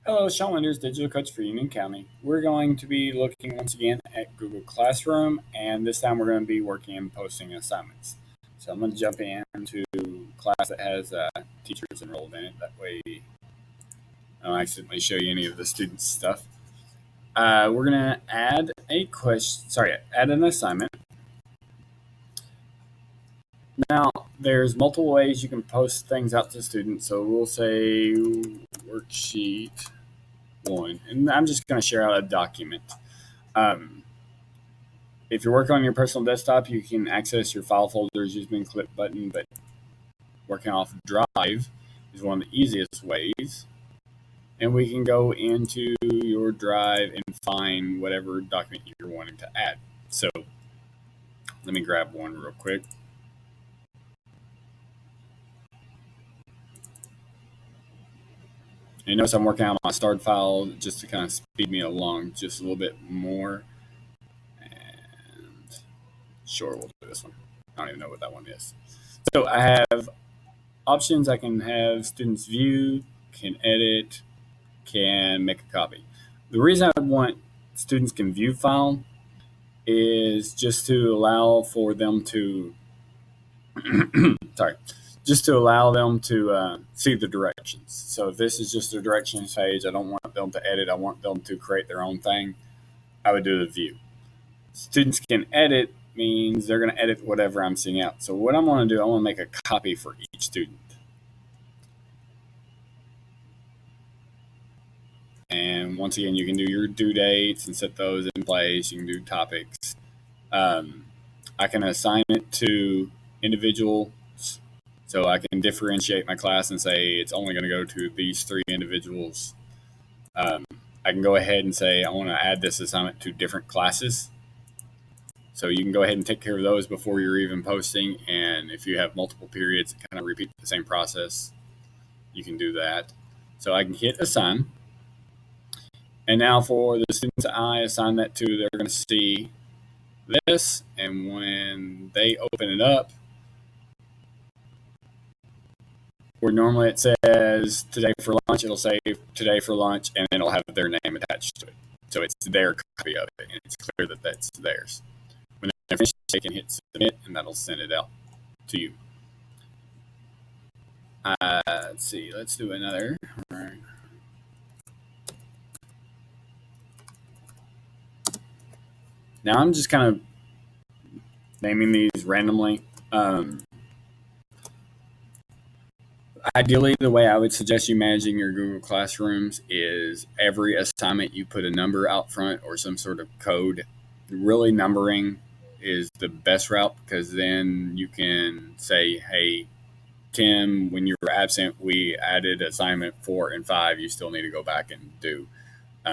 Hello, Sean Winters, Digital Coach for Union County. We're going to be looking once again at Google Classroom, and this time we're going to be working and posting assignments. So I'm going to jump into class that has teachers enrolled in it. That way I don't accidentally show you any of the students' stuff. We're going to add add an assignment. Now, there's multiple ways you can post things out to students. So we'll say worksheet one, and I'm just going to share out a document. If you're working on your personal desktop, you can access your file folders using the clip button, but working off Drive is one of the easiest ways. And we can go into your Drive and find whatever document you're wanting to add. So let me grab one real quick. And notice I'm working on my start file just to kind of speed me along just a little bit more. And sure, we'll do this one. I don't even know what that one is. So I have options. I can have students view, can edit, can make a copy. The reason I want students can view file is just to allow for them to see the directions. So if this is just a directions page, I don't want them to edit. I want them to create their own thing. I would do the view. Students can edit means they're going to edit whatever I'm seeing out. So what I'm going to do, I want to make a copy for each student. And once again, you can do your due dates and set those in place. You can do topics. I can assign it to individuals. So I can differentiate my class and say it's only going to go to these 3 individuals. I can go ahead and say I want to add this assignment to different classes. So you can go ahead and take care of those before you're even posting. And if you have multiple periods that kind of repeat the same process, you can do that. So I can hit assign. And now for the students I assign that to, they're going to see this. And when they open it up, where normally it says today for lunch, it'll say today for lunch, and it'll have their name attached to it. So it's their copy of it, and it's clear that that's theirs. When they're finished, they can hit submit, and that'll send it out to you. Let's see. Let's do another. All right. Now I'm just kind of naming these randomly. Ideally, the way I would suggest you managing your Google Classrooms is every assignment you put a number out front or some sort of code. Really, numbering is the best route because then you can say, hey, Tim, when you were absent, we added assignment 4 and 5. You still need to go back and do.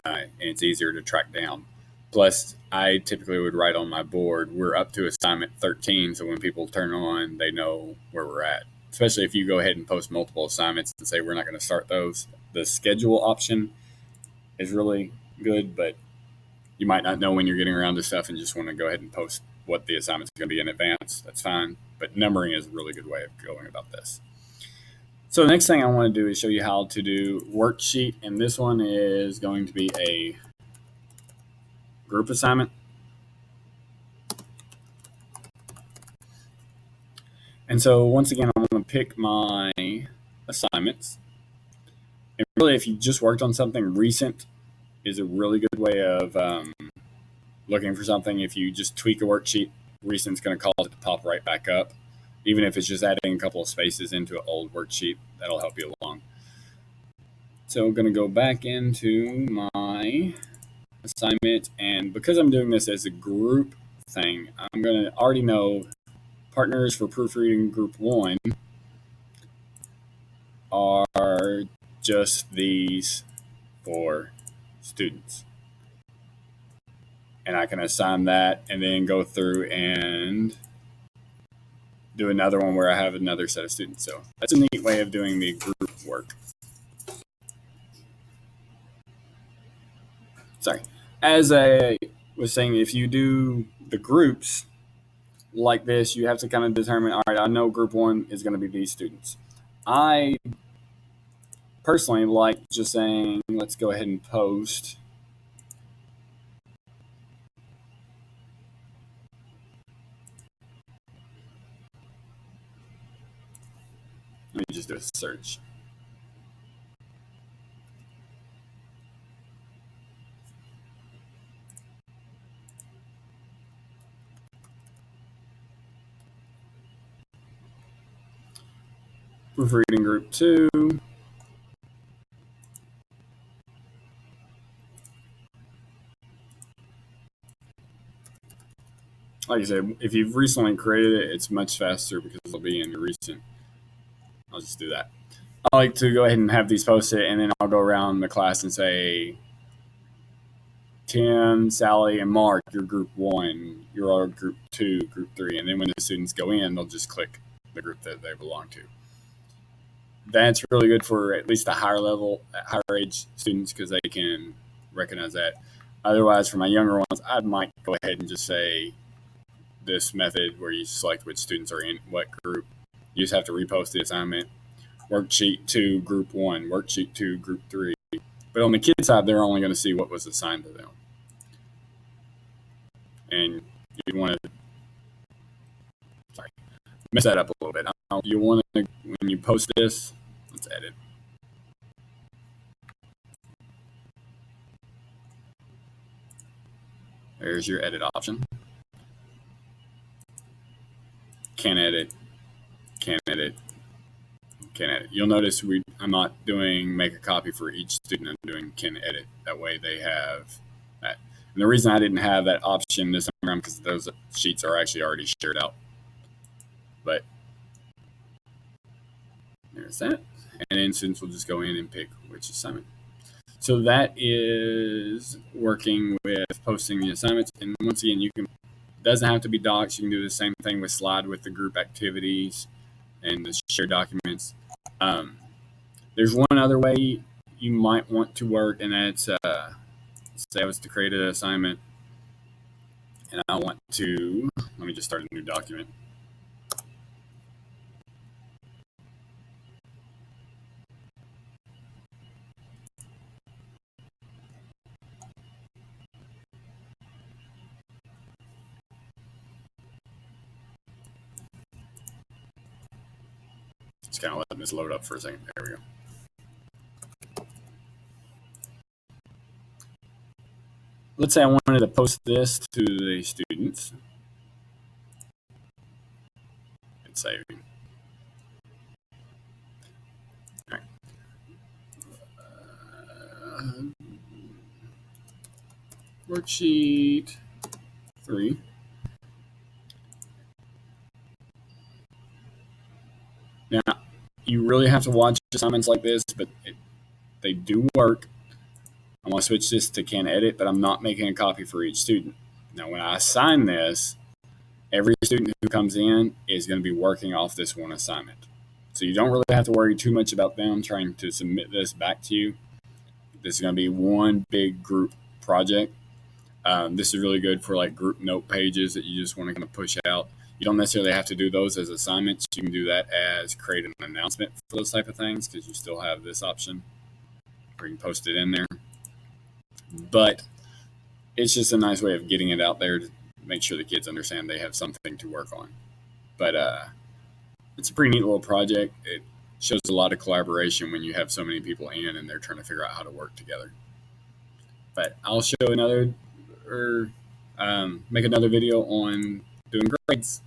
And it's easier to track down. Plus, I typically would write on my board, we're up to assignment 13. So when people turn on, they know where we're at. Especially if you go ahead and post multiple assignments and say we're not going to start those. The schedule option is really good, but you might not know when you're getting around to stuff and just want to go ahead and post what the assignment's going to be in advance. That's fine. But numbering is a really good way of going about this. So the next thing I want to do is show you how to do worksheet. And this one is going to be a group assignment. And so once again, I'm going to pick my assignments. And really, if you just worked on something recent, is a really good way of looking for something. If you just tweak a worksheet, recent's going to cause it to pop right back up. Even if it's just adding a couple of spaces into an old worksheet, that'll help you along. So I'm going to go back into my assignment. And because I'm doing this as a group thing, I'm going to already know partners for proofreading group 1 are just these 4 students. And I can assign that and then go through and do another one where I have another set of students. So that's a neat way of doing the group work. Sorry. As I was saying, if you do the groups like this, you have to kind of determine, all right, I know group 1 is going to be these students. I personally like just saying, let's go ahead and post. Let me just do a search. Proofreading group 2. Like I said, if you've recently created it, it's much faster because it'll be in your recent. I'll just do that. I like to go ahead and have these posted, and then I'll go around the class and say, Tim, Sally, and Mark, you're group 1, you're all group 2, group 3. And then when the students go in, they'll just click the group that they belong to. That's really good for at least the higher level, higher age students because they can recognize that. Otherwise, for my younger ones, I might go ahead and just say this method where you select which students are in what group. You just have to repost the assignment. Worksheet 2, group 1. Worksheet 2, group 3. But on the kids side, they're only going to see what was assigned to them. And you want to mess that up a little bit. You want to, when you post this, let's edit. There's your edit option. Can't edit, can't edit, can't edit. You'll notice I'm not doing make a copy for each student. I'm doing can edit. That way they have that. And the reason I didn't have that option this time around because those sheets are actually already shared out. But there's that. And then students will just go in and pick which assignment. So that is working with posting the assignments. And once again, doesn't have to be docs. You can do the same thing with slide with the group activities and the shared documents. There's one other way you might want to work, and that's say I was to create an assignment, and I want to, let me just start a new document. Just kind of letting this load up for a second. There we go. Let's say I wanted to post this to the students. It's saving. All right. Worksheet 3. Now, you really have to watch assignments like this, but they do work. I'm going to switch this to can edit, but I'm not making a copy for each student. Now, when I assign this, every student who comes in is going to be working off this one assignment. So you don't really have to worry too much about them trying to submit this back to you. This is going to be one big group project. This is really good for like group note pages that you just want to kind of push out. You don't necessarily have to do those as assignments. You can do that as create an announcement for those type of things because you still have this option where you can post it in there. But it's just a nice way of getting it out there to make sure the kids understand they have something to work on. But it's a pretty neat little project. It shows a lot of collaboration when you have so many people in and they're trying to figure out how to work together. But I'll show another or make another video on doing grades.